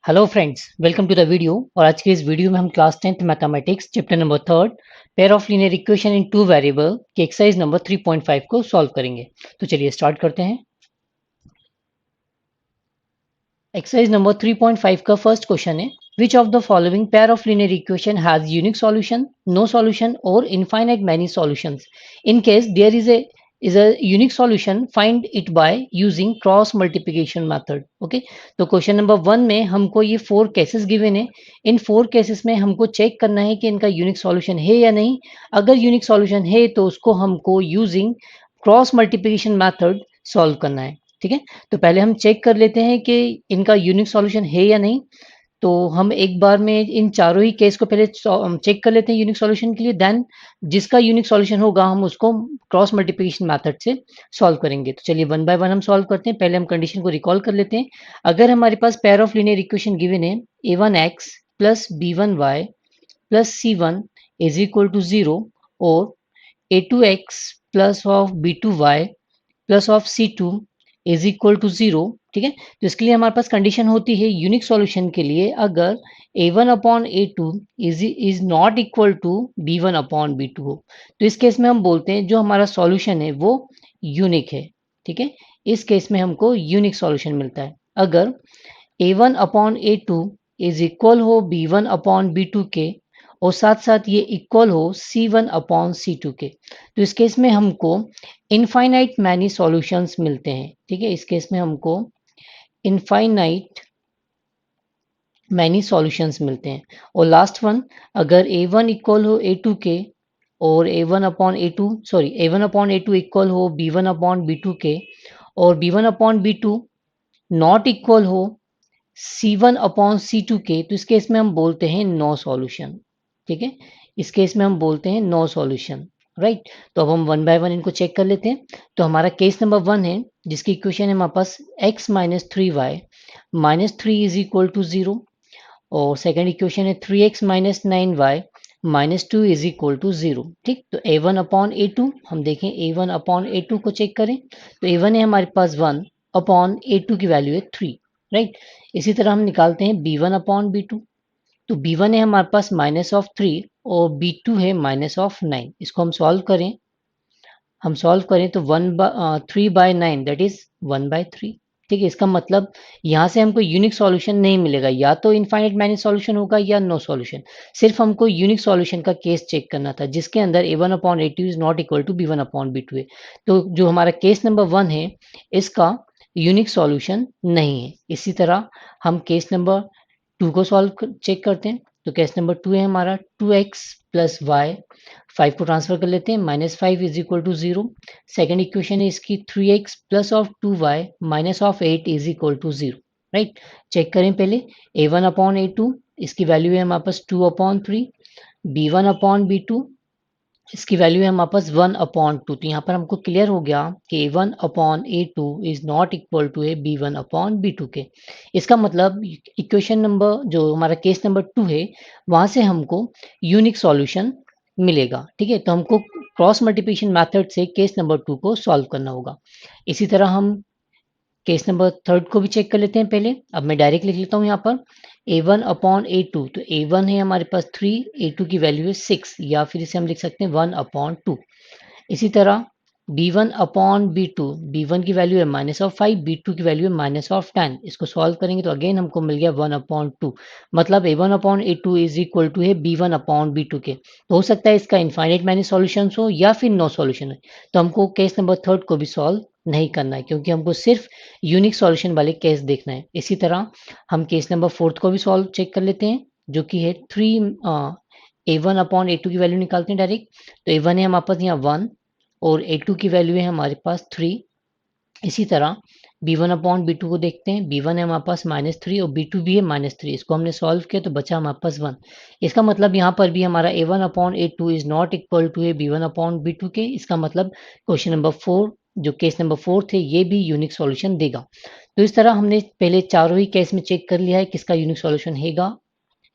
Hello friends, welcome to the video. और आज के इस वीडियो में हम class 10th mathematics chapter number 3 pair of linear equation in two variable के एक्सरसाइज नंबर 3.5 को सॉल्व करेंगे। तो चलिए स्टार्ट करते हैं। एक्सरसाइज नंबर 3.5 का फर्स्ट क्वेश्चन है, which of the following pair of linear equation has unique solution, no solution और infinite many solutions. In case there is a unique solution, find it by using cross multiplication method. Okay, तो question number 1 में हमको ये 4 cases given है। इन 4 cases में हमको check करना है कि इनका यूनिक सॉल्यूशन है या नहीं। अगर यूनिक सॉल्यूशन है तो उसको हमको using cross multiplication method solve करना है। ठीक है, तो पहले हम चेक कर लेते हैं कि इनका यूनिक सॉल्यूशन है या नहीं। तो हम एक बार में इन चारों ही केस को पहले चेक कर लेते हैं यूनिक सॉल्यूशन के लिए, देन जिसका यूनिक सॉल्यूशन होगा हम उसको क्रॉस मल्टीप्लिकेशन मेथड से सॉल्व करेंगे। तो चलिए वन बाय वन हम सॉल्व करते हैं। पहले हम कंडीशन को रिकॉल कर लेते हैं। अगर हमारे पास pair of linear equation given है, a1x plus b1y plus c1 is equal to 0 और a2x plus of b2y plus of C2 is equal to 0। ठीक है, तो इसके लिए हमारे पास कंडीशन होती है यूनिक सॉल्यूशन के लिए, अगर a1 upon a2 is not equal to b1 upon b2 हो, तो इस केस में हम बोलते हैं जो हमारा सॉल्यूशन है वो यूनिक है। ठीक है, इस केस में हमको यूनिक सॉल्यूशन मिलता है अगर a1 upon a2 is equal हो b1 अपॉन b2 के और साथ साथ ये इक्वल हो C1 अपॉन C2 के। तो इस केस में हमको इनफाइनाइट मैनी सॉल्यूशंस मिलते हैं। ठीक है, इस केस में हमको इनफाइनाइट मैनी सॉल्यूशंस मिलते हैं। और लास्ट वन, अगर a1 इक्वल हो a2 के और a1 upon a2 sorry a1 upon a2 equal हो b1 अपॉन b2 के और b1 upon b2 not equal हो C1 अपॉन C2 के, तो इस केस में हम बोलते हैं नो सॉल्यूशन। ठीक है, इस केस में हम बोलते हैं नो सॉल्यूशन। राइट, तो अब हम वन बाय वन इनको चेक कर लेते हैं। तो हमारा केस नंबर 1 है जिसकी इक्वेशन है हमारे पास x minus 3y minus 3 is equal to 0 और सेकेंड इक्वेशन है 3x minus 9y minus 2 is equal to 0। ठीक, तो a1 अपॉन a2 हम देखें, a1 अपॉन a2 को चेक करें तो a1 है हमारे पास 1 अपॉन a2 की वैल्यू है 3। राइट, इसी तरह हम निकालते हैं b1 अपॉन b2। तो b1 है हमारे पास माइनस ऑफ 3 और b2 है माइनस ऑफ 9। इसको हम सॉल्व करें तो 3/9 दैट इज 1/3। ठीक है, इसका मतलब यहाँ से हमको यूनिक सॉल्यूशन नहीं मिलेगा, या तो इनफाइनाइट मैनी सॉल्यूशन होगा या नो सॉल्यूशन। सिर्फ हमको यूनिक सॉल्यूशन का केस चेक करना था जिसके अंदर a1 upon a2 is not equal to b1 upon b2 है। तो जो हमारा केस नंबर 1 है इसका यूनिक सॉल्यूशन नहीं है। इसी तरह हम केस नंबर 2 को चेक करते हैं। तो केस नंबर 2 है हमारा 2x प्लस वाई, 5 को ट्रांसफर कर लेते हैं, minus 5 is equal to 0। Second equation है इसकी 3x plus of 2y minus of 8 is equal to 0। Right, check करें पहले a1 अपॉन a2, इसकी वैल्यू है हमारे पास 2 अपॉन 3, b1 अपॉन b2 इसकी वैल्यू है हमारे पास 1 अपॉन 2। तो यहाँ पर हमको क्लियर हो गया कि a1 upon a2 is not equal to a b1 upon b2 के। इसका मतलब इक्वेशन नंबर जो हमारा केस नंबर 2 है वहां से हमको यूनिक सॉल्यूशन मिलेगा। ठीक है, तो हमको क्रॉस मल्टीप्लिकेशन मेथड से केस नंबर 2 को सॉल्व करना होगा। इसी तरह हम केस नंबर 3 को भी चेक कर लेते हैं पहले। अब मैं डायरेक्ट लिख लेता हूँ यहाँ पर a1 अपॉन a2। तो a1 है हमारे पास 3, a2 की वैल्यू है 6, या फिर इसे हम लिख सकते हैं 1 अपॉन 2। इसी तरह b1 अपॉन b2, b1 की वैल्यू है माइनस ऑफ 5, b2 की वैल्यू है माइनस ऑफ 10। इसको सॉल्व करेंगे तो अगेन हमको मिल गया 1 अपॉन 2। मतलब a1 upon a2 is equal to है b1 अपॉन b2 के। तो हो सकता है इसका इनफाइनाइट मैनी सॉल्यूशन हो या फिर नो सॉल्यूशन है। तो हमको केस नंबर 3 को भी सॉल्व नहीं करना है क्योंकि हमको सिर्फ यूनिक सॉल्यूशन वाले केस देखना है। इसी तरह हम केस नंबर 4 को भी सॉल्व चेक कर लेते हैं जो कि है 3 a1 अपॉन a2 की वैल्यू निकालते हैं डायरेक्ट। तो a1 है हमारे पास यहाँ 1 और a2 की वैल्यू है हमारे पास 3। इसी तरह b1 अपॉन b2 को देखते हैं। b1 है हमारे पास माइनस 3 और b2 भी है माइनस 3। इसको हमने सॉल्व किया तो बचा हमारे पास 1। इसका मतलब यहाँ पर भी हमारा a1 upon a2 is not equal to a b1 upon b2 के। इसका मतलब क्वेश्चन नंबर 4 जो केस नंबर 4 थे ये भी यूनिक सॉल्यूशन देगा। तो इस तरह हमने पहले चारों ही केस में चेक कर लिया है किसका यूनिक सॉल्यूशन हैगा।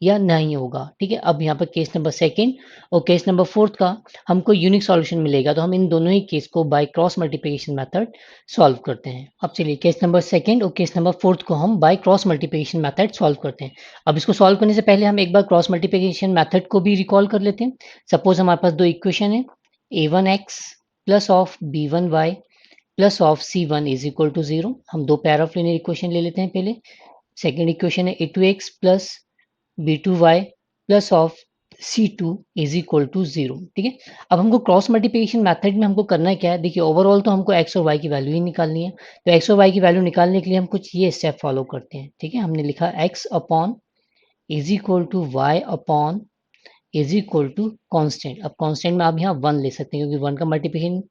या नहीं होगा। ठीक है, अब यहाँ पर केस नंबर सेकंड और केस नंबर फोर्थ का हमको यूनिक सॉल्यूशन मिलेगा, तो हम इन दोनों ही केस को by cross multiplication method solve करते हैं। अब चलिए केस नंबर सेकंड और केस नंबर फोर्थ को हम by cross multiplication method solve करते हैं। अब इसको सॉल्व करने से पहले हम एक बार क्रॉस मल्टीप्लिकेशन मेथड को भी रिकॉल कर लेते हैं। सपोज हमारे पास दो इक्वेशन है, a1x plus of b1y plus of c1 is equal to 0। हम दो पैर ऑफ लीनियर इक्वेशन ले लेते हैं पहले। सेकेंड इक्वेशन है a2x plus b2y plus of c2 is equal to 0। ठीक है, अब हमको क्रॉस मल्टीप्लिकेशन मेथड में हमको करना है क्या है, देखिए ओवरऑल तो हमको x और y की वैल्यू ही निकालनी है। तो x और y की वैल्यू निकालने के लिए हम कुछ ये स्टेप फॉलो करते हैं। ठीक है, हमने लिखा x upon is equal to y upon is equal to constant. अब कॉन्स्टेंट में आप यहाँ 1 ले सकते हैं, क्योंकि 1 का मल्टीप्लिकेशन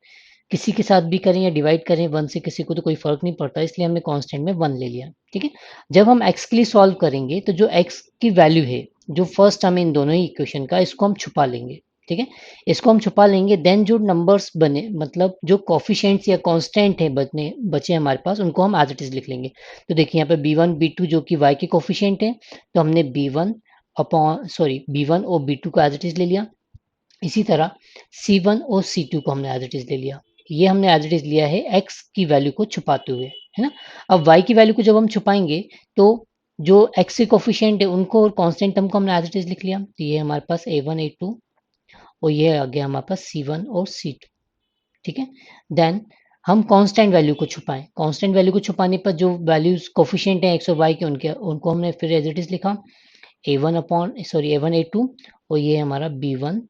किसी के साथ भी करें या डिवाइड करें 1 से किसी को तो कोई फर्क नहीं पड़ता, इसलिए हमने कांस्टेंट में 1 ले लिया। ठीक है, जब हम x के लिए सॉल्व करेंगे तो जो x की वैल्यू है, जो फर्स्ट टर्म इन दोनों ही इक्वेशन का, इसको हम छुपा लेंगे। ठीक है, इसको हम छुपा लेंगे, देन जो नंबर्स बने, मतलब जो कोफिशिएंट्स या कांस्टेंट है बचे हमारे पास, उनको हम एज इट इज लिख लेंगे। तो देखिए यहाँ पे b1 b2 जो कि y के कोफिशिएंट है, तो हमने b1 और b2 को एज इट इज ले लिया। इसी तरह C1 और C2 को हमने एज इट इज ले लिया। ये हमने एज इट इज लिया है x की वैल्यू को छुपाते हुए, है ना। अब y की वैल्यू को जब हम छुपाएंगे तो जो x के कोफिशिएंट है उनको और कांस्टेंट टर्म को हमने एज इट इज लिख लिया। तो ये हमारे पास a1 a2 और ये आ गया हमारे पास C1 और C2। ठीक है, देन हम कांस्टेंट वैल्यू को छुपाएं। कांस्टेंट वैल्यू को छुपाने पर जो वैल्यूज कोफिशिएंट है x और y के, उनको हमने फिर एज इट इज लिखा a1 a2 और ये हमारा b1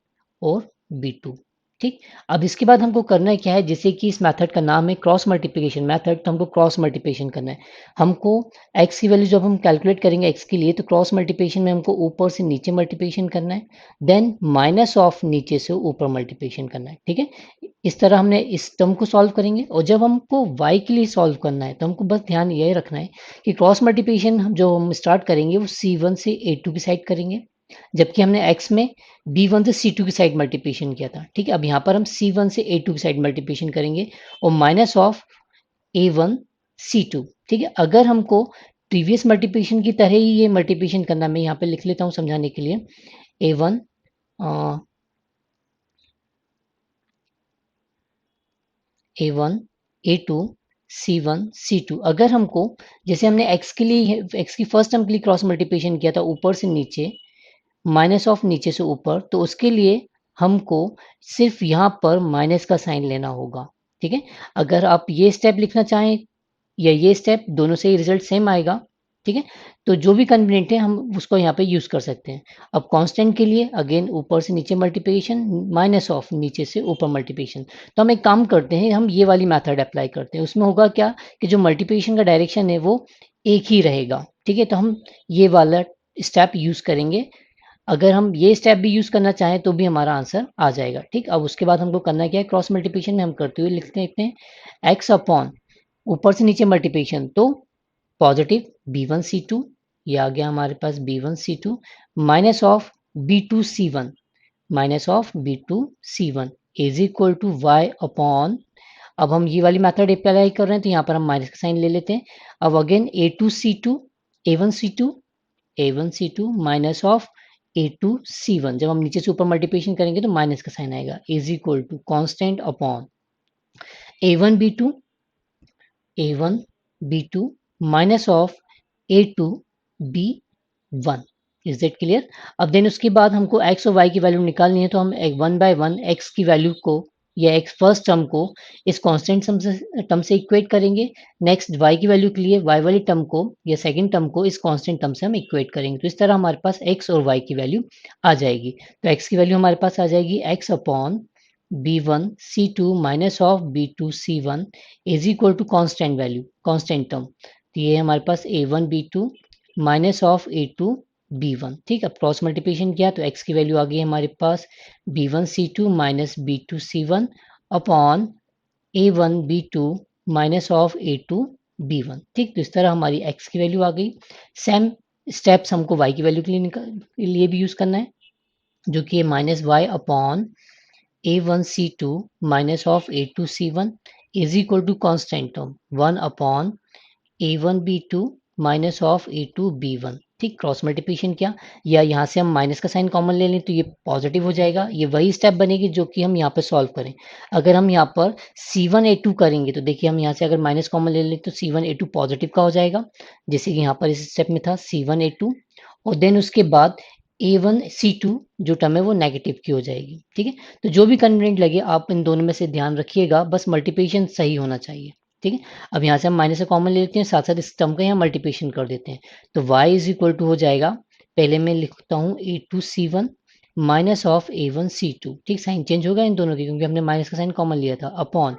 और b2। ठीक, अब इसके बाद हमको करना है क्या है, जैसे कि इस मेथड का नाम है क्रॉस मल्टीप्लिकेशन मेथड, तो हमको क्रॉस मल्टीप्लिकेशन करना है। हमको x की वैल्यू जब हम कैलकुलेट करेंगे x के लिए, तो क्रॉस मल्टीप्लिकेशन में हमको ऊपर से नीचे मल्टीप्लिकेशन करना है, देन माइनस ऑफ नीचे से ऊपर मल्टीप्लिकेशन करना है। ठीक है, इस तरह हमने इस टर्म को सॉल्व करेंगे। और जब हमको y के लिए सॉल्व करना है, तो हमको बस ध्यान ये रखना है कि क्रॉस मल्टीप्लिकेशन जो हम स्टार्ट करेंगे वो C1 से A2 की साइड करेंगे, जबकि हमने x में b1 से c2 की साइड मल्टीप्लिकेशन किया था। ठीक है, अब यहाँ पर हम c1 से a2 की साइड मल्टीप्लिकेशन करेंगे और माइनस ऑफ a1 c2। ठीक है, अगर हमको प्रीवियस मल्टीप्लिकेशन की तरह ही ये मल्टीप्लिकेशन करना, मैं यहाँ पे लिख लेता हूँ समझाने के लिए, a1 a1 a2 c1 c2। अगर हमको, जैसे हमने x के लिए, x की फर्स्ट टर्म के लिए क्रॉस मल्टीप्लिकेशन किया था ऊपर से नीचे माइनस ऑफ नीचे से ऊपर, तो उसके लिए हमको सिर्फ यहाँ पर माइनस का साइन लेना होगा। ठीक है, अगर आप ये स्टेप लिखना चाहें या ये स्टेप, दोनों से ही रिजल्ट सेम आएगा। ठीक है, तो जो भी कन्वीनियंट है हम उसको यहाँ पे यूज कर सकते हैं। अब कांस्टेंट के लिए अगेन ऊपर से नीचे मल्टीप्लिकेशन, माइनस ऑफ नीचे से ऊपर मल्टीप्लिकेशन। तो हम एक काम करते हैं, हम ये वाली मेथड अप्लाई करते हैं। उसमें होगा क्या कि जो मल्टीप्लिकेशन का डायरेक्शन है वो एक ही रहेगा। ठीक है, तो हम ये वाला स्टेप यूज करेंगे। अगर हम ये स्टेप भी यूज करना चाहें तो भी हमारा आंसर आ जाएगा। ठीक, अब उसके बाद हमको करना क्या है, क्रॉस मल्टीप्लिकेशन में हम करते हुए लिखते हैं x अपॉन ऊपर से नीचे मल्टीप्लिकेशन, तो पॉजिटिव b1c2, ये आ गया हमारे पास b1c2 minus of b2c1 minus of b2c1 is equal to y upon, अब हम ये वाली मेथड अप्लाई कर रहे हैं तो यहाँ पर हम माइनस का साइन ले लेते हैं। अब again a1c2 minus of a2c1, जब हम नीचे से ऊपर मल्टीप्लिकेशन करेंगे तो माइनस का साइन आएगा, is equal to constant upon a1b2 minus of a2b1। Is that clear. अब देन उसके बाद हमको x और y की वैल्यू निकालनी है, तो हम 1/1 x की वैल्यू को या x फर्स्ट टर्म को इस कांस्टेंट टर्म से इक्वेट करेंगे। नेक्स्ट y की वैल्यू के लिए y वाली टर्म को या सेकंड टर्म को इस कांस्टेंट टर्म से हम इक्वेट करेंगे। तो इस तरह हमारे पास x और y की वैल्यू आ जाएगी। तो x की वैल्यू हमारे पास आ जाएगी x upon b1c2 minus of b2c1 is equal to constant value, constant term. तो ये हमारे पास a1b2 माइनस ऑफ a2b1। ठीक है, क्रॉस मल्टीप्लिकेशन किया तो x की वैल्यू आ गई हमारे पास b1c2 minus b2c1 upon a1b2 minus of a2b1। ठीक, तो इस तरह हमारी x की वैल्यू आ गई। सेम स्टेप्स हमको y की वैल्यू के लिए भी यूज करना है, जो कि minus y upon a1c2 minus of a2c1 is equal to constant term 1 upon a1b2 minus of a2b1। ठीक, क्रॉस मल्टीप्लिकेशन किया, या यहाँ से हम माइनस का साइन कॉमन ले लें तो ये पॉजिटिव हो जाएगा। ये वही स्टेप बनेगी जो कि हम यहाँ पे सॉल्व करें। अगर हम यहाँ पर C1A2 करेंगे तो देखिए हम यहाँ से अगर माइनस कॉमन ले लें तो C1A2 पॉजिटिव का हो जाएगा, जैसे कि यहाँ पर इस स्टेप में था C1A2, और देन उसके बाद A1C2 जो टर्म है वो नेगेटिव की हो जाएगी। ठीक है, तो जो भी कन्वीनियंट लगे आप इन दोनों में से ध्यान रखिएगा, बस मल्टीप्लिकेशन सही होना चाहिए। ठीक है, अब यहाँ से हम माइनस से कॉमन ले लेते हैं, साथ साथ इस टर्म का यहाँ मल्टीप्लिकेशन कर देते हैं। तो y इज इक्वल टू हो जाएगा, पहले मैं लिखता हूँ A2C1 माइनस ऑफ A1C2। ठीक, साइन चेंज होगा इन दोनों की क्योंकि हमने माइनस का साइन कॉमन लिया था, अपॉन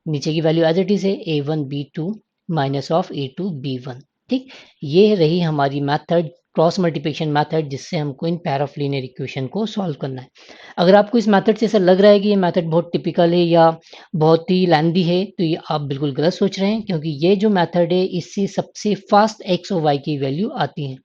नीचे की वैल्यू एज इट इज है A1B2 माइनस ऑफ A2B1। ठीक, ये रही हमारी मेथड, क्रॉस मल्टीप्लिकेशन मेथड, जिससे हमको in pair of linear equation को सॉल्व करना है। अगर आपको इस मेथड से ऐसा लग रहा है कि ये मेथड बहुत टिपिकल है या बहुत ही लेंदी है, तो ये आप बिल्कुल गलत सोच रहे हैं, क्योंकि ये जो मेथड है इससे सबसे फास्ट एक्स और वाई की वैल्यू आती है।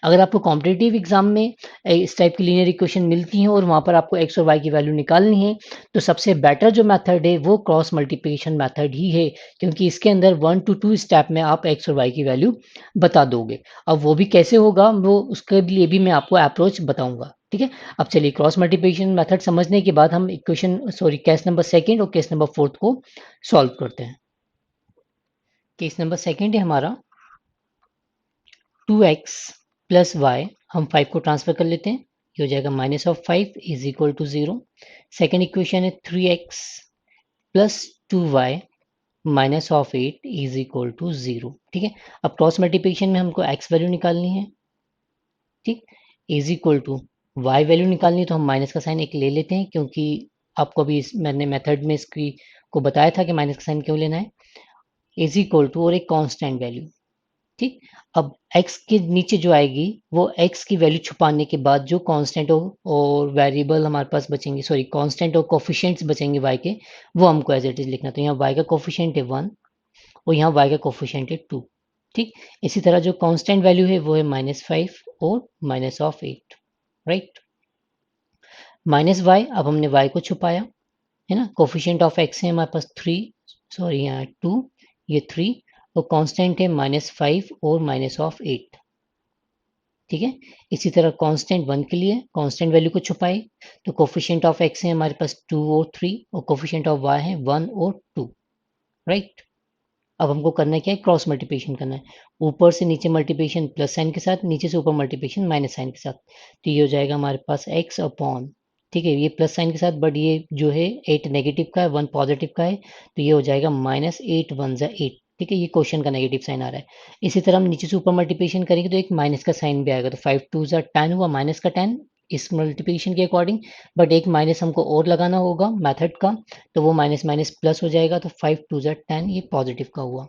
अगर आपको कॉम्पिटिटिव एग्जाम में इस टाइप की लीनियर इक्वेशन मिलती हैं और वहाँ पर आपको एक्स और वाई की वैल्यू निकालनी है, तो सबसे बेटर जो मेथड है वो क्रॉस मल्टीप्लिकेशन मेथड ही है, क्योंकि इसके अंदर 1 to 2 स्टेप में आप एक्स और वाई की वैल्यू बता दोगे। अब वो भी कैसे होगा, वो उसके लिए भी मैं आपको अप्रोच बताऊंगा। ठीक है, अब चलिए क्रॉस मल्टीप्लिकेशन मेथड समझने के बाद हम केस नंबर सेकंड और केस नंबर फोर्थ को सॉल्व करते हैं। केस नंबर सेकंड है हमारा 2x प्लस वाई, हम 5 को ट्रांसफर कर लेते हैं, ये हो जाएगा minus of 5 is equal to 0। Second equation है 3x plus 2y minus of 8 is equal to 0। ठीक है, अब क्रॉस मल्टीप्लिकेशन में हमको x वैल्यू निकालनी है। ठीक, is equal to y value निकालनी है, तो हम माइनस का साइन एक ले लेते हैं, क्योंकि आपको अभी मैंने मेथड में इसकी को बताया था कि माइनस का साइन क्यों लेना है। इज इक्वल टू और एक कांस्टेंट वैल्यू। ठीक, अब x के नीचे जो आएगी वो x की वैल्यू छुपाने के बाद जो कांस्टेंट और वेरिएबल हमारे पास बचेंगे, सॉरी कांस्टेंट और कोफिशिएंट्स बचेंगे y के, वो हमको एज इट इज लिखना। तो यहाँ y का कोफिशिएंट है 1 और यहाँ y का कोफिशिएंट है 2। ठीक, इसी तरह जो कांस्टेंट वैल्यू है वो है -5 और minus of 8। Right, minus y, अब हमने y को छुपाया है ना, कोफिशिएंट ऑफ x है हमारे पास 3, सॉरी यहाँ 2, ये 3, और कांस्टेंट है -5 और माइनस ऑफ 8। ठीक है, इसी तरह कांस्टेंट 1 के लिए कांस्टेंट वैल्यू को छुपाए, तो कोफिशिएंट ऑफ x है हमारे पास 2 और 3, और कोफिशिएंट ऑफ y है 1 और 2। राइट, अब हमको करना क्या है, क्रॉस मल्टीप्लिकेशन करना है। ऊपर से नीचे मल्टीप्लिकेशन प्लस साइन के साथ, नीचे से ऊपर मल्टीप्लिकेशन माइनस साइन के साथ, तो ये हो जाएगा हमारे पास x अपॉन, ठीक है, ये प्लस साइन के साथ, बट ये जो है 8 नेगेटिव का है, 1 पॉजिटिव का है, तो ये हो जाएगा -8 1 जा 8। ठीक है, ये क्वेश्चन का नेगेटिव साइन आ रहा है। इसी तरह हम नीचे से ऊपर मल्टीप्लिकेशन करेंगे तो एक माइनस का साइन भी आएगा, तो 5 2 जा 10 हुआ, माइनस का 10 इस मल्टीप्लिकेशन के अकॉर्डिंग, बट एक माइनस हमको और लगाना होगा मेथड का, तो वो माइनस माइनस प्लस हो जाएगा, तो 5 2 जा 10 ये पॉजिटिव का हुआ,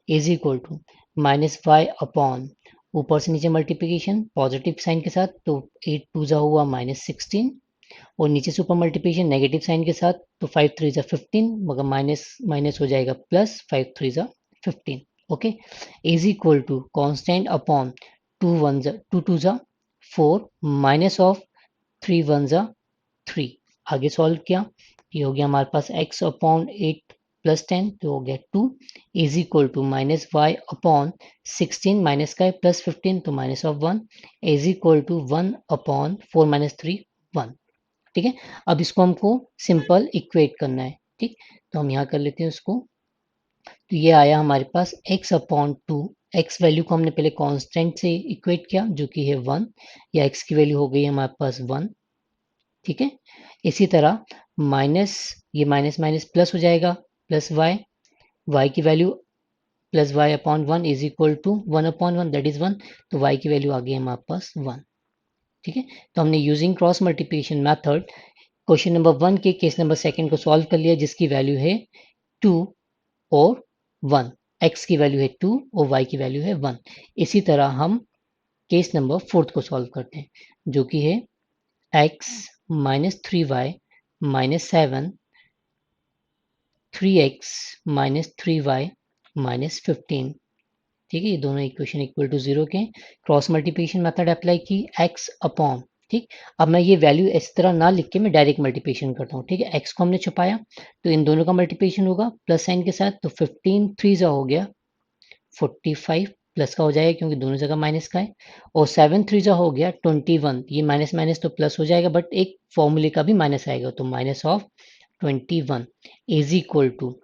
इज इक्वल टू -5 अपॉन, ऊपर से नीचे मल्टीप्लिकेशन पॉजिटिव साइन के साथ, तो 8 2 जा हुआ -16, और नीचे से ऊपर मल्टीप्लिकेशन नेगेटिव साइन के साथ, तो 5 3 जा 15, मगर माइनस माइनस हो जाएगा प्लस, 5 3 जा 15। Okay, is equal to constant upon 2 1 जा 2 2 जा 4 माइनस ऑफ 3 1 जा 3। आगे सॉल्व किया, ये हो गया हमारे पास x अपॉन 8 प्लस 10, तो हो गया 2 is equal to -y upon 16, minus का है प्लस 15, तो minus of 1 is equal to 1 upon 4 3 1। ठीक है, अब इसको हमको सिंपल इक्वेट करना है। ठीक, तो हम यहाँ कर लेते हैं उसको, तो ये आया हमारे पास x अपॉन 2, x वैल्यू को हमने पहले कांस्टेंट से इक्वेट किया जो कि है 1, या x की वैल्यू हो गई हमारे पास 1। ठीक है, इसी तरह माइनस, ये माइनस माइनस प्लस हो जाएगा, प्लस वाई, वाई की value plus y upon 1 is equal to 1 upon 1 that is 1, तो वाई की वैल्यू आ गई हमारे पास 1। ठीक है, तो हमने using cross multiplication method question number 1 के केस नंबर सेकंड को सॉल्व कर लिया, जिसकी वैल्यू है 2 और 1, x की वैल्यू है 2 और y की वैल्यू है 1। इसी तरह हम केस नंबर फोर्थ को सॉल्व करते हैं, जो कि है x minus 3y minus 7, 3x minus 3y minus 15। ठीक है, ये दोनों इक्वेशन इक्वल टू 0 के, क्रॉस मल्टीप्लिकेशन मेथड अप्लाई की, x अपॉन, ठीक, अब मैं ये वैल्यू इस तरह ना लिख के मैं डायरेक्ट मल्टीप्लिकेशन करता हूँ। ठीक है, x को हमने छुपाया तो इन दोनों का मल्टीप्लिकेशन होगा प्लस साइन के साथ, तो 15 3 जा हो गया 45, प्लस का हो जाएगा क्योंकि दोनों जगह माइनस का है। और 7 3 जा हो गया 21, ये माइनस माइनस तो प्लस हो जाएगा, बट एक फॉर्मूले का भी माइनस आएगा, तो minus of 21 is equal to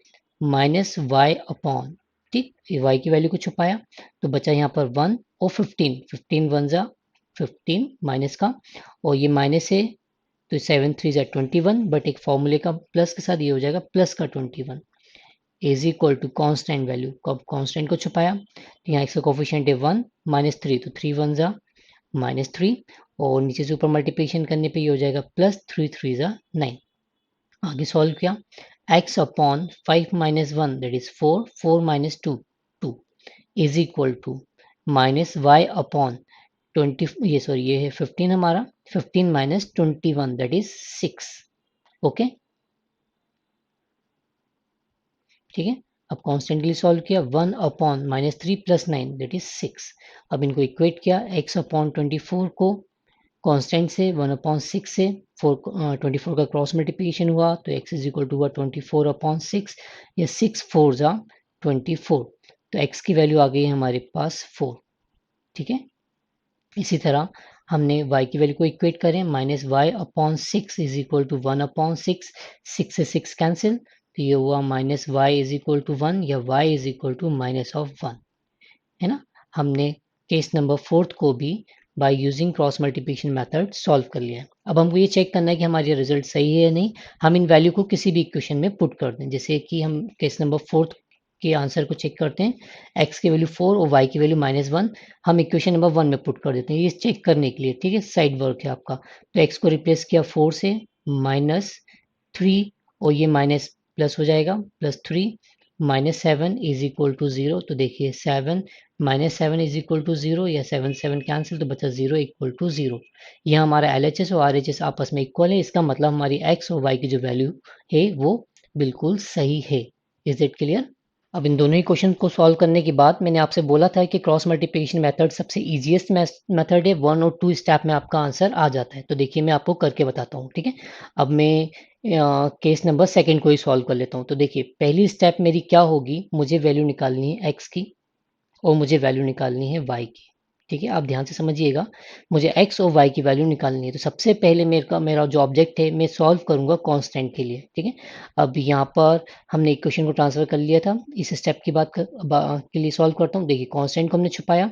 minus y upon, ठीक, ये वाई की वैल्यू को छुपाया तो बचा यहाँ पर 1 और 15, 15 1 जा 15 माइनस का, और ये माइनस है तो 7 3 जा 21, बट एक फॉर्मूले का प्लस के साथ ये हो जाएगा प्लस का 21 is equal to constant value, कब कॉन्स्टेंट को छुपाया तो यहाँ इसका कोफिशिएंट है 1 -3, तो 3 1 जा -3, और नीचे से ऊपर मल्टीप्लिकेशन करने पे ये हो जाएगा प्लस 3 3 जा 9। आगे सॉल्व किया, x upon 5 minus 1 that is 4, 4 minus 2 2 is equal to minus y upon 20, ये सॉरी ये है 15 हमारा, 15 माइनस 21 दैट इज 6। ओके, ठीक है। अब कॉन्स्टेंट के लिए सॉल्व किया, 1 अपॉन -3 प्लस 9 दैट इज 6। अब इनको इक्वेट किया, x अपॉन 24 को कांस्टेंट से 1 अपॉन 6 से 24 का क्रॉस मल्टीप्लिकेशन हुआ तो x इज इक्वल टू हुआ 24 अपॉन 6, या 6 4 जा 24, तो x की वैल्यू आ गई है हमारे पास 4, ठीक है। इसी तरह हमने y की वैल्यू को इक्वेट करें, minus y upon 6 is equal to 1 upon 6, 6 से 6 कैंसिल, तो ये हुआ minus y is equal to 1, या y is equal to minus of 1, है ना। हमने केस नंबर 4 को भी by using cross multiplication method solve कर लिया है। अब हमको ये चेक करना है कि हमारा रिजल्ट सही है या नहीं। हम इन वैल्यू को किसी भी इक्वेशन में पुट कर दें, जैसे कि हम केस नंबर 4 के आंसर को चेक करते हैं, x की वैल्यू 4 और y की वैल्यू -1 हम इक्वेशन नंबर 1 में पुट कर देते हैं, ये चेक करने के लिए, ठीक है, साइड वर्क है आपका। तो x को रिप्लेस किया 4 से, -3, और ये माइनस प्लस हो जाएगा +3, -7 इज इक्वल टू 0, तो देखिए 7 -7 इज इक्वल टू 0, या 7 7 कैंसिल तो बचा 0 इक्वल टू 0। यह हमारा LHS और RHS आपस में इक्वल है, इसका मतलब हमारी x और y की जो वैल्यू है वो बिल्कुल सही है। Is it clear? अब इन दोनों ही क्वेश्चन को सॉल्व करने के बाद मैंने आपसे बोला था कि क्रॉस मल्टीप्लिकेशन मेथड सबसे इजीएस्ट मेथड है, 1 और 2 स्टेप में आपका आंसर आ जाता है। तो देखिए मैं आपको करके बताता हूँ, ठीक है। अब मैं केस नंबर सेकंड को ही सॉल्व कर लेता हूँ। तो देखिए पहली स्टेप मेरी क्या होगी, मुझे वैल्यू निकालनी है x की और मुझे वैल्यू निकालनी है y की, ठीक है। आप ध्यान से समझिएगा, मुझे x और y की वैल्यू निकालनी है। तो सबसे पहले मेरा जो ऑब्जेक्ट है, मैं सॉल्व करूंगा कांस्टेंट के लिए, ठीक है। अब यहाँ पर हमने इक्वेशन को ट्रांसफर कर लिया था, इस स्टेप की के लिए सॉल्व करता हूँ। देखिए कांस्टेंट को हमने छुपाया,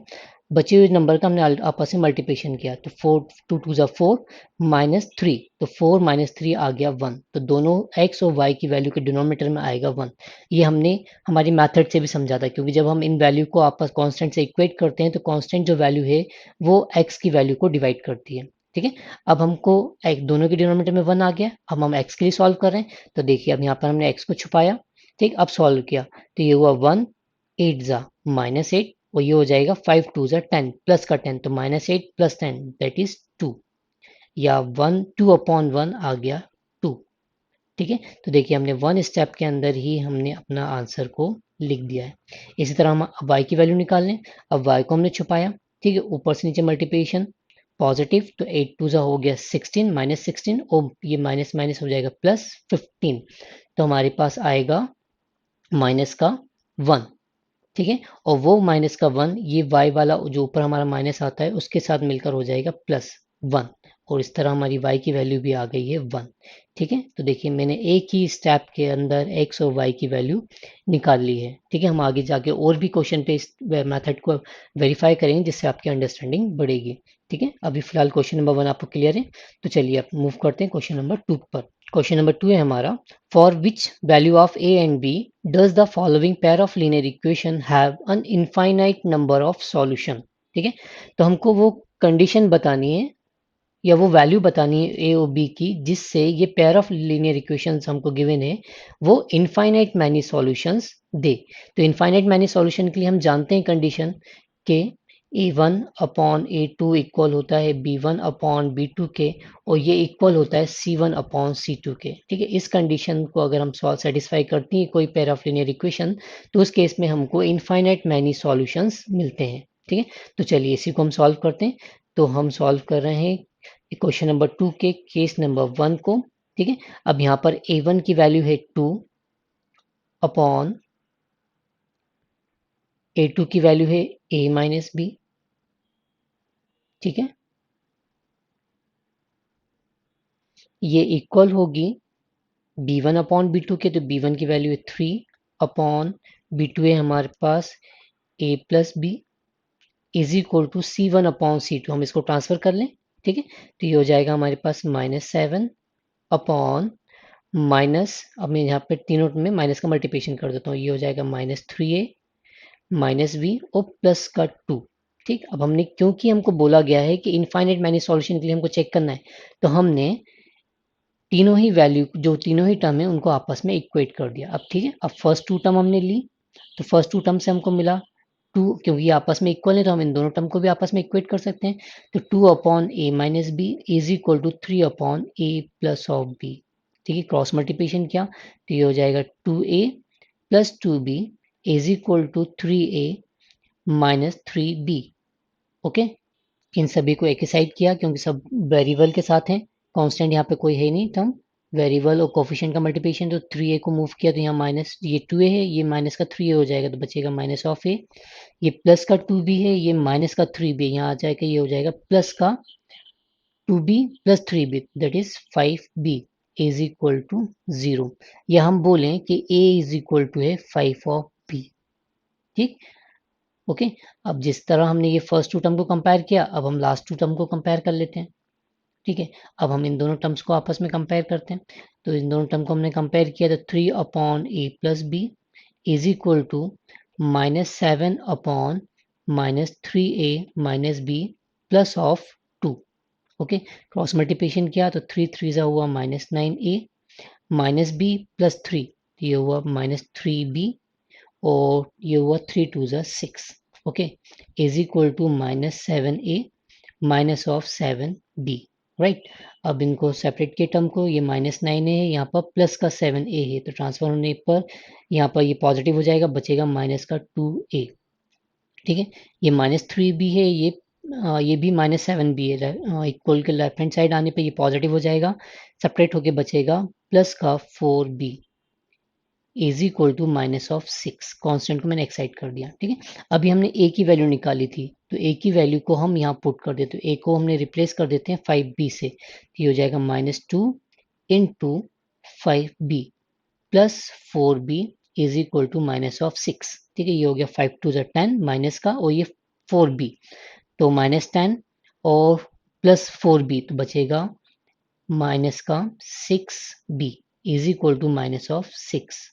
बचे हुए नंबर का हमने आपस में मल्टीप्लिकेशन किया, तो 4 2 2 जा 4 -3, तो 4 -3 आ गया 1, तो दोनों x और y की वैल्यू के डिनोमिनेटर में आएगा 1। ये हमने हमारी मेथड से भी समझा था, क्योंकि जब हम इन वैल्यू को आपस कांस्टेंट से इक्वेट करते हैं तो कांस्टेंट जो वैल्यू है वो x की वैल्यू को डिवाइड करती है, ठीक है। अब हमको दोनों के डिनोमिनेटर में 1 आ गया, अब हम x के लिए सॉल्व कर रहे हैं। तो देखिए अब यहाँ पर हमने x को छुपाया, ठीक, अब सॉल्व किया तो ये हुआ 1 8 जा -8, और ये हो जाएगा 5 2 जा 10 प्लस का 10, तो -8 प्लस 10 दैट इज 2, या 1 2 अपॉन 1 आ गया 2, ठीक है। तो देखिए हमने 1 स्टेप के अंदर ही हमने अपना आंसर को लिख दिया है। इसी तरह हम अब y की वैल्यू निकाल लें। अब y को हमने छुपाया, ठीक है, ऊपर से नीचे मल्टीप्लिकेशन पॉजिटिव, तो 8 2 जा हो गया 16 -16, और ये माइनस माइनस हो जाएगा +15, तो हमारे पास आएगा माइनस का 1, ठीक है। और वो माइनस का 1 ये y वाला जो ऊपर हमारा माइनस आता है उसके साथ मिलकर हो जाएगा +1, और इस तरह हमारी y की वैल्यू भी आ गई है 1, ठीक है। तो देखिए मैंने एक ही स्टेप के अंदर x और y की वैल्यू निकाल ली है, ठीक है। हम आगे जाके और भी क्वेश्चन पे इस मेथड को वेरीफाई करेंगे जिससे आपकी अंडरस्टैंडिंग बढ़ेगी, ठीक है। अभी फिलहाल क्वेश्चन नंबर 1 आपको क्लियर है, तो चलिए अब मूव करते हैं क्वेश्चन नंबर 2 पर। क्वेश्चन नंबर 2 है हमारा, for which value of a and b does the following pair of linear equation have an infinite number of solution, ठीक है। तो हमको वो कंडीशन बतानी है या वो वैल्यू बतानी है ए और बी की, जिससे ये पेयर ऑफ लीनियर इक्वेशंस हमको गिवन है वो इनफाइनाइट मैनी सॉल्यूशंस दे। तो इनफाइनाइट मैनी सॉल्यूशन के लिए हम जानते हैं कंडीशन के a1 अपॉन a2 इक्वल होता है b1 अपॉन b2 के, और ये इक्वल होता है c1 अपॉन c2 के, ठीक है। इस कंडीशन को अगर हम सेटिस्फाई करती है कोई पेयर ऑफ लीनियर इक्वेशन, तो उस केस में हमको इनफाइनाइट मैनी सॉल्यूशंस मिलते हैं, ठीक है। तो चलिए इसी को हम सॉल्व करते हैं। तो हम सॉल्व कर रहे हैं क्वेश्चन नंबर 2 के केस नंबर 1 को, ठीक है। अब यहाँ पर a1 की वैल्यू है 2 अपॉन A2 की वैल्यू है A माइनस बी, ठीक है, ये इक्वल होगी B1 अपॉन B2 के, तो B1 की वैल्यू है 3 अपॉन B2 है हमारे पास A plus b is equal to C1 upon C2, हम इसको ट्रांसफर कर लें, ठीक है, तो ये हो जाएगा हमारे पास -7 अपॉन माइनस, अब मैं यहाँ पे तीनों में माइनस का मल्टीप्लिकेशन कर देता हूँ, ये हो जाएगा -3A माइनस बी और प्लस का 2, ठीक। अब हमने, क्योंकि हमको बोला गया है कि इनफाइनाइट मैनी सॉल्यूशन के लिए हमको चेक करना है, तो हमने तीनों ही वैल्यू, जो तीनों ही टर्म है उनको आपस में इक्वेट कर दिया। अब ठीक है, अब फर्स्ट टू टर्म हमने ली, तो फर्स्ट टू टर्म से हमको मिला 2, क्योंकि ये आपस में इक्वल है तो हम इन दोनों टर्म को भी आपस में इक्वेट कर सकते हैं, तो 2 upon a minus b is equal to 3 upon a plus of b, ठीक है, क्रॉस मल्टीप्लिकेशन किया तो ये हो जाएगा 2a plus 2b is equal to 3a minus 3b, okay. इन सभी को एक ही साइड किया, क्योंकि सब वेरिएबल के साथ हैं, कांस्टेंट यहाँ पे कोई है नहीं, तो हम वेरिएबल और कोफिशिएंट का मल्टीप्लिकेशन, तो 3a को मूव किया तो यहाँ माइनस, ये 2a है, ये माइनस का 3a हो जाएगा तो बचेगा माइनस ऑफ a, ये प्लस का 2b है, ये माइनस का 3b यहाँ आ जाएगा, ये हो जाएगा प्लस का 2b plus 3b, that is 5b is equal to 0, या हम बोलें कि a इज इक्वल टू है 5 ऑफ b, ठीक, ओके। अब जिस तरह हमने ये फर्स्ट टू टर्म को कंपेयर किया, अब हम लास्ट टू टर्म को कंपेयर कर लेते हैं, ठीक है। अब हम इन दोनों टर्म्स को आपस में कंपेयर करते हैं, तो इन दोनों टर्म को हमने कंपेयर किया तो 3 upon a plus b is equal to -7 upon -3a minus b plus of 2, okay. Cross multiplication किया तो 3 3 ज़ा हुआ -9a माइनस बी प्लस 3, ये हुआ -3b और ये हुआ 3 2 ज़ा 6, okay, is equal to -7a minus of 7b, right. अब इनको सेपरेट के टर्म को, ये -9a है, यहाँ पर प्लस का 7a है, तो ट्रांसफर होने पर यहाँ पर ये पॉजिटिव हो जाएगा, बचेगा माइनस का 2a, ठीक है। ये -3b है, ये भी -7b है, इक्वल के लेफ्ट हैंड साइड आने पे ये पॉजिटिव हो जाएगा, सेपरेट होके बचेगा प्लस का 4b is equal to minus of 6, constant को मैंने एक्साइड कर दिया, ठीक है। अभी हमने a की वैल्यू निकाली थी, तो a की वैल्यू को हम यहाँ पुट कर देते हैं, a को हमने रिप्लेस कर देते हैं 5b से, तो ये हो जाएगा -2 into 5b plus 4b is equal to minus of 6, ठीक है, ये हो गया 5 2 10 माइनस का, और ये 4b, तो -10 और प्लस 4b, तो बचेगा माइनस का 6b is equal to minus of 6,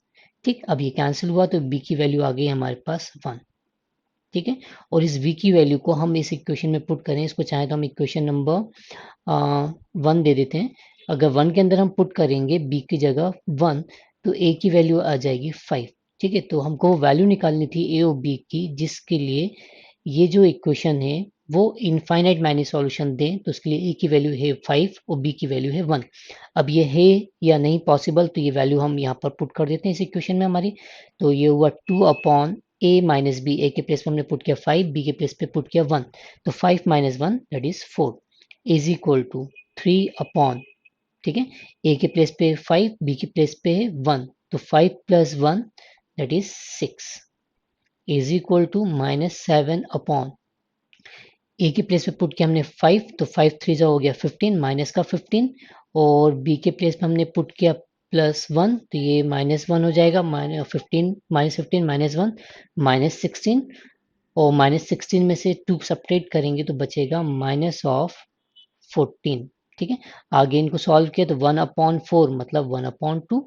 ठीक। अब ये कैंसिल हुआ तो b की वैल्यू आ गई हमारे पास 1, ठीक है। और इस v की वैल्यू को हम इस इक्वेशन में पुट करें, इसको चाहे तो हम इक्वेशन नंबर 1 दे देते हैं, अगर 1 के अंदर हम पुट करेंगे b की जगह 1, तो a की वैल्यू आ जाएगी 5, ठीक है। तो हमको वैल्यू निकालनी थी a और b की, जिसके लिए ये जो इक्वेशन है वो इनफाइनाइट मैनी सॉल्यूशन दें, तो उसके लिए a की वैल्यू है 5 और b की वैल्यू है 1। अब ये है या नहीं पॉसिबल, तो ये वैल्यू हम यहाँ पर पुट कर देते हैं इस इक्वेशन में हमारी, तो ये हुआ 2 अपॉन a माइनस बी, ए के प्लेस पे हमने पुट किया 5, बी के प्लेस पे पुट किया 1, तो 5 minus 1 that is 4 is equal to 3 upon, ठीक है, a के प्लेस पे 5, b के प्लेस पे है 1, तो 5 plus 1 that is 6 is equal to -7 upon, a की प्लेस पे पुट किया हमने 5, तो 5 3 जा हो गया 15 माइनस का 15, और बी के प्लेस पे हमने पुट किया +1, तो ये -1 हो जाएगा, -15 -1 -16, और -16 में से 2 सब्ट्रैक्ट करेंगे तो बचेगा माइनस ऑफ 14, ठीक है। आगे इनको सॉल्व किया तो 1/4 मतलब 1/2,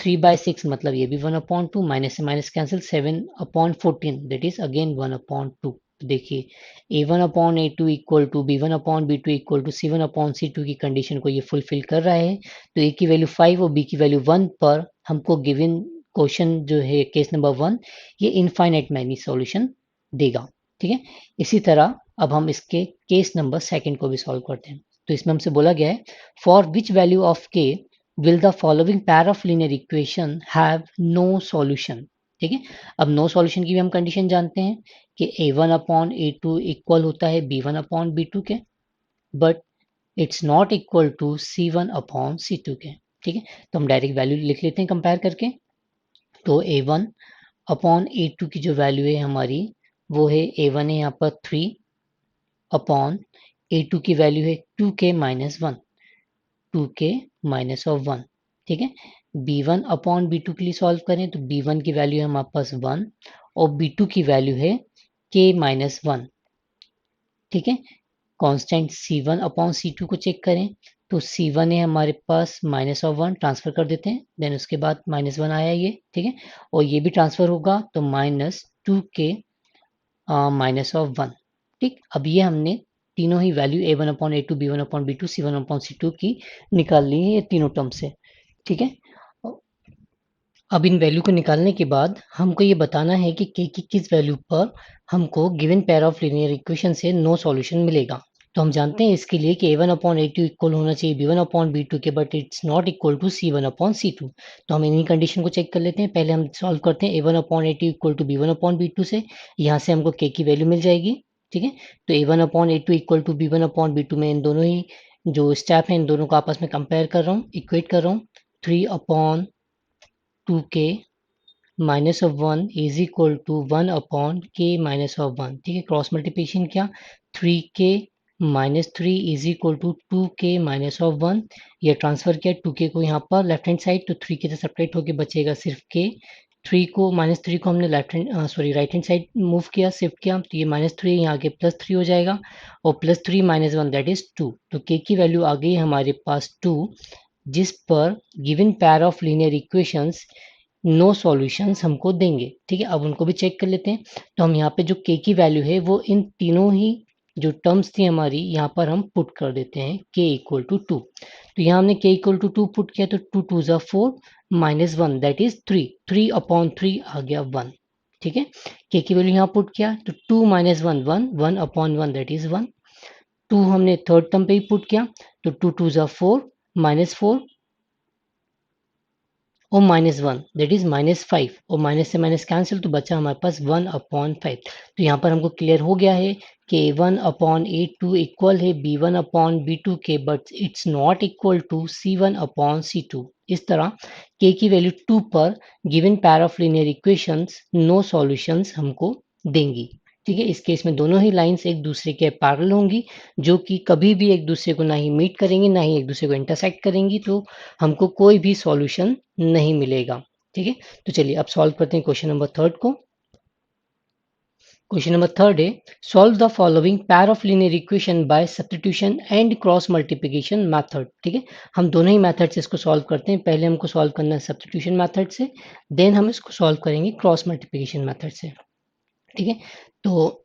3/6 मतलब ये भी 1/2, माइनस से minus cancel, 7/14 that is again 1/2। देखिए a1/a2 equal to b1/b2 equal to c1/c2 की कंडीशन को ये फुलफिल कर रहा है, तो a की वैल्यू 5 और b की वैल्यू 1 पर हमको गिवन क्वेश्चन जो है केस नंबर 1, ये इनफाइनाइट मैनी सॉल्यूशन देगा, ठीक है। इसी तरह अब हम इसके केस नंबर 2 को भी सॉल्व करते हैं, तो इसमें हमसे बोला गया है for which value of k will the following pair of linear equation have no solution, ठीक है। अब नो सॉल्यूशन की भी हम कंडीशन जानते हैं कि a1/a2 इक्वल होता है b1/b2 के, but it's not equal to c1/c2 के, ठीक है। तो हम डायरेक्ट वैल्यू लिख लेते हैं कंपेयर करके, तो a1 अपॉन A2 की जो वैल्यू है हमारी वो है A1 है यहाँ पर 3 अपॉन A2 की वैल्यू है 2k minus 1, 2k minus of 1। ठीक है, B1 अपॉन B2 के लिए सॉल्व करें तो B1 की वैल्यू है हमारे पास 1 और B2 की वैल्यू है k माइनस 1। ठीक है, कांस्टेंट C1 अपॉन C2 को चेक करें तो C1 है हमारे पास माइनस ऑफ 1, ट्रांसफर कर देते हैं, देन उसके बाद माइनस 1 आया ये। ठीक है, और ये भी ट्रांसफर होगा तो माइनस 2k माइनस ऑफ 1। ठीक, अब ये हमने तीनों ही value A1 upon A2, B1 upon B2, C1 upon C2 की निकाल ली है ये तीनों टर्म से। ठीक है, अब इन वैल्यू को निकालने के बाद हमको ये बताना है कि k की किस वैल्यू पर हमको given pair of linear equation से नो सॉल्यूशन मिलेगा। तो हम जानते हैं इसके लिए कि A1 अपॉन A2 इक्वल होना चाहिए B1 अपॉन B2 के, but it's not equal to C1 upon C2। तो हम इन्हीं कंडीशन को चेक कर लेते हैं। पहले हम सॉल्व करते हैं A1 upon A2 equal to B1 upon B2 से, यहाँ से हमको k की वैल्यू मिल जाएगी। ठीक है, तो A1 upon A2 equal to B1 upon B2 में इन दोनों ही जो स्टेप हैं इन दोनों को आपस में कंपेयर कर रहा हूँ, इक्वेट कर रहा हूँ। 3 upon 2k minus of 1 is equal to 1 upon k minus of 1। ठीक है, क्रॉस मल्टीप्लिकेशन किया, 3k minus 3 is equal to 2k minus of 1। ये ट्रांसफर किया 2k को यहाँ पर लेफ्ट हैंड साइड, तो 3k से सेपरेट होकर बचेगा सिर्फ k। 3 को माइनस 3 को हमने left hand sorry right hand side move किया, शिफ्ट किया, तो ये माइनस 3 यहाँ के प्लस 3 हो जाएगा, और प्लस 3 माइनस 1 दैट इज 2। तो k की वैल्यू आ गई हमारे पास 2, जिस पर given pair of linear equations no solutions हमको देंगे। ठीक है, अब उनको भी चेक कर लेते हैं। तो हम यहाँ पे जो k की वैल्यू है वो इन तीनों ही जो टर्म्स थी हमारी यहाँ पर हम पुट कर देते हैं k इक्वल टू 2। तो यहाँ हमने k इक्वल टू 2 पुट किया तो 2 2 ज़ा 4 माइनस 1 दैट इज 3, 3 अपॉन 3 आ गया 1। ठीक है, k की वैल्यू यहाँ पुट किया तो 2 माइनस 1 1, 1 अपॉन 1 दैट इज 1। 2 हमने थर्ड टर्म पे ही पुट किया तो 2 2 ज़ा 4 माइनस 4 और माइनस 1 दैट इज माइनस 5, और माइनस से माइनस कैंसिल तो बचा हमारे पास 1 अपॉन 5। तो यहाँ पर हमको क्लियर हो गया है कि 1 अपॉन A2 इक्वल है B1 अपॉन B2 के, but it's not equal to C1 upon C2। इस तरह k की वैल्यू 2 पर given pair of linear equations no solutions हमको देंगी। ठीक है, इस केस में दोनों ही लाइंस एक दूसरे के पैरेलल होंगी, जो कि कभी भी एक दूसरे को ना ही मीट करेंगी ना ही एक दूसरे को इंटरसेक्ट करेंगी, तो हमको कोई भी सॉल्यूशन नहीं मिलेगा। ठीक है, तो चलिए अब सॉल्व करते हैं क्वेश्चन नंबर थर्ड को। क्वेश्चन नंबर थर्ड है solve the following pair of linear equation by substitution and cross multiplication method. ठीक है, हम दोनों ही मेथड से इसको सॉल्व करते हैं। पहले हमको सॉल्व करना है सब्स्टिट्यूशन मेथड से, देन हम इसको सॉल्व करेंगे क्रॉस मल्टीप्लिकेशन मेथड से। ठीक है, तो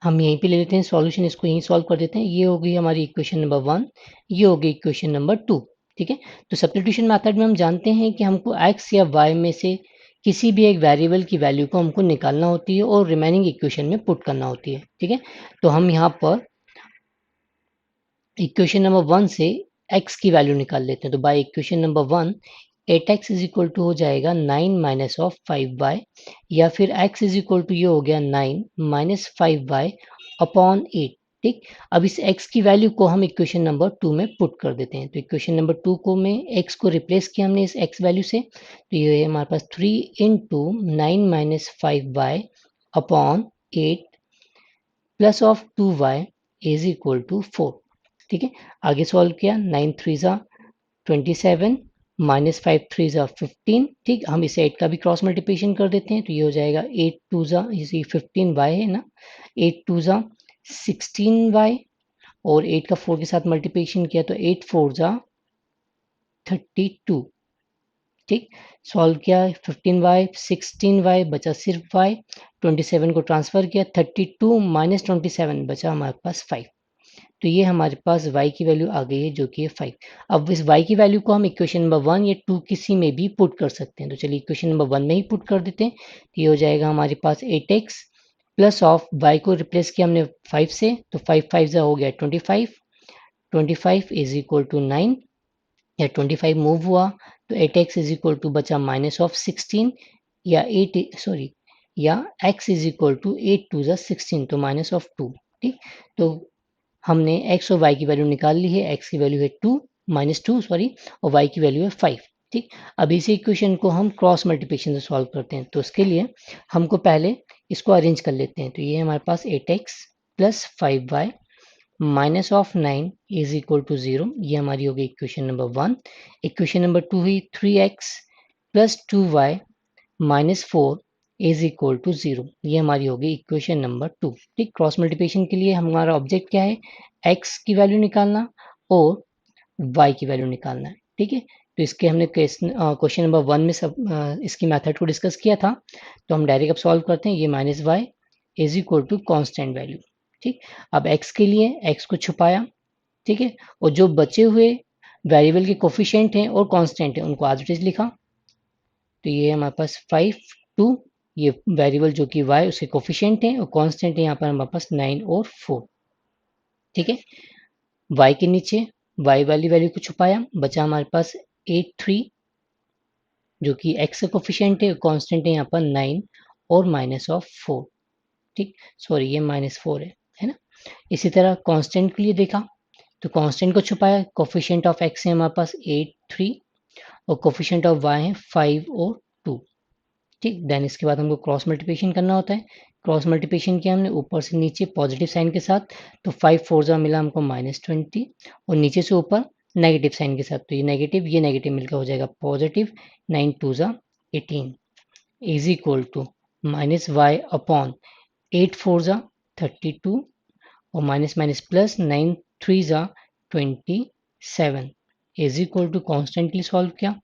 हम यहीं पे ले लेते हैं सॉल्यूशन, इसको यहीं सॉल्व कर देते हैं। ये हो गई हमारी इक्वेशन नंबर 1, ये हो गई इक्वेशन नंबर 2। ठीक है, तो सब्स्टिट्यूशन मेथड में हम जानते हैं कि हमको x या y में से किसी भी एक वेरिएबल की वैल्यू को हमको निकालना होती है और रिमेनिंग इक्वेशन में पुट करना होती है। ठीक है, तो हम यहाँ पर इक्वेशन नंबर 1 से x की वैल्यू निकाल लेते हैं। तो by equation number 1 8x is equal to हो जाएगा 9 माइनस ऑफ 5y, या फिर x इज इक्वल टू ये हो गया 9 माइनस 5y अपॉन 8। ठीक, अब इस x की वैल्यू को हम इक्वेशन नंबर 2 में पुट कर देते हैं। तो इक्वेशन नंबर 2 को में x को रिप्लेस किया हमने इस x वैल्यू से, तो ये है हमारे पास 3 into 9 minus 5y upon 8 plus of 2y is equal to 4। ठीक है, आगे सॉल्व किया, 9 3 ज़ा 27 माइनस 5 3 ज़ा 15। ठीक, हम इसे 8 का भी क्रॉस मल्टीप्लिकेशन कर देते हैं तो ये हो जाएगा 8 2 ज़ा इसी 15y है ना, 8 2 ज़ा 16y, और 8 का 4 के साथ मल्टीप्लिकेशन किया तो 8 4 ज़ा 32। ठीक, सॉल्व किया 15y 16y बचा सिर्फ y, 27 को ट्रांसफर किया 32 माइनस 27 बचा हमारे पास 5। तो ये हमारे पास y की वैल्यू आ गई है जो कि है 5। अब इस y की वैल्यू को हम इक्वेशन नंबर 1 या 2 किसी में भी पुट कर सकते हैं। तो चलिए इक्वेशन नंबर 1 में ही पुट कर देते हैं। तो ये हो जाएगा हमारे पास 8x प्लस ऑफ y को रिप्लेस किया हमने 5 से, तो 5 5 ज़ा हो गया 25, 25 इज इक्वल टू 9, या 25 मूव हुआ तो 8x इज इक्वल टू बचा माइनस ऑफ 16, या 8 सॉरी या x इज इक्वल टू 8 2 ज़ा 16, तो माइनस ऑफ 2। ठीक, तो हमने x और y की वैल्यू निकाल ली है। x की वैल्यू है 2 माइनस 2 सॉरी, और y की वैल्यू है 5। ठीक, अब इसी इक्वेशन को हम क्रॉस मल्टीप्लिकेशन से सॉल्व करते हैं। तो उसके लिए हमको पहले इसको अरेंज कर लेते हैं। तो ये हमारे पास 8x plus 5y minus of 9 is equal to 0, ये हमारी होगी इक्वेशन नंबर 1। इक्वेशन नंबर 2 हुई 3x plus 2y minus 4 is equal to 0, ये हमारी होगी इक्वेशन नंबर 2। ठीक, क्रॉस मल्टीप्लिकेशन के लिए हमारा ऑब्जेक्ट क्या है, x की वैल्यू निकालना और y की वैल्यू निकालना है। ठीक है, तो इसके हमने क्वेश्चन नंबर 1 में सब इसकी मेथड को डिस्कस किया था। तो हम डायरेक्ट अब सॉल्व करते हैं। ये minus y is equal to constant value. ठीक, अब x के लिए x को छुपाया। ठीक है, और जो बचे हुए वेरिएबल के कोफिशिएंट हैं और कांस्टेंट हैं उनको एज इट इज लिखा। तो ये हमारे पास 5 2, ये वेरिएबल जो कि y उसके कोफिशिएंट हैं और कांस्टेंट है यहाँ पर हमारे पास 9 और 4। ठीक है, y के नीचे y वाली वैल्यू को छुपाया, बचा हमारे पास 8 3 जो कि x का कोफिशिएंट है, कांस्टेंट है यहाँ पर 9 और माइनस ऑफ 4। ठीक, सॉरी ये -4 है ना। इसी तरह कांस्टेंट के लिए देखा तो कांस्टेंट को छुपाया, कोफिशिएंट ऑफ x है हमारे पास 8 3 और कोफिशिएंट ऑफ y है 5 और 2। ठीक, देन इसके बाद हमको क्रॉस मल्टीप्लिकेशन करना होता है। क्रॉस मल्टीप्लिकेशन किया हमने ऊपर से नीचे पॉजिटिव साइन के साथ, तो 5 4 जा मिला हमको -20 और नीचे से ऊपर नेगेटिव साइन के साथ, तो ये नेगेटिव मिलकर हो जाएगा पॉजिटिव 9 2 जा 18 is equal to minus y upon 8 4 जा 32 और माइनस माइनस प्लस 9 3 जा 27 is equal to constantly solve किया,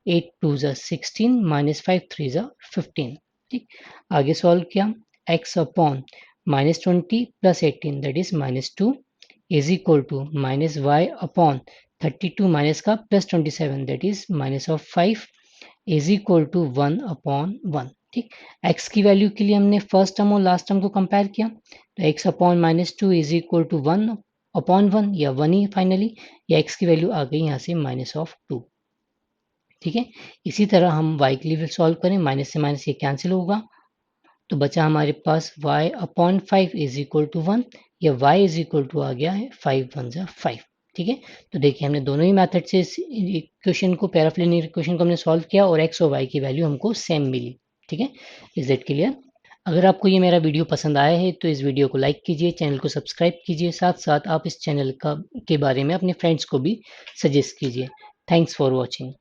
8 2 जा 16 माइनस 5 3 जा 15। ठीक, आगे सॉल्व किया, x upon -20 plus 18 that is -2 is equal to minus y upon 32 minus का plus 27 that is minus of 5 is equal to 1 upon 1। ठीक, x की वैल्यू के लिए हमने फर्स्ट टर्म और लास्ट टर्म को कंपेयर किया, तो x upon -2 is equal to 1 upon 1 या 1 ही फाइनली, या x की वैल्यू आ गई यहाँ से -2। ठीक है, इसी तरह हम y के लिए सॉल्व करें, माइनस से माइनस ये कैंसिल होगा, तो बचा हमारे पास y upon 5 is equal to 1 या y इज इक्वल टू आ गया है 5 1 जा 5। ठीक है, तो देखिए हमने दोनों ही मेथड से इस इक्वेशन को, पैरा ऑफ लीनियर इक्वेशन को हमने सॉल्व किया और x और y की वैल्यू हमको सेम मिली। ठीक है, इज दैट क्लियर। अगर आपको ये मेरा वीडियो पसंद आया है तो इस वीडियो को लाइक कीजिए, चैनल को सब्सक्राइब कीजिए, साथ साथ आप इस चैनल के बारे में अपने फ्रेंड्स को भी सजेस्ट कीजिए। Thanks for watching.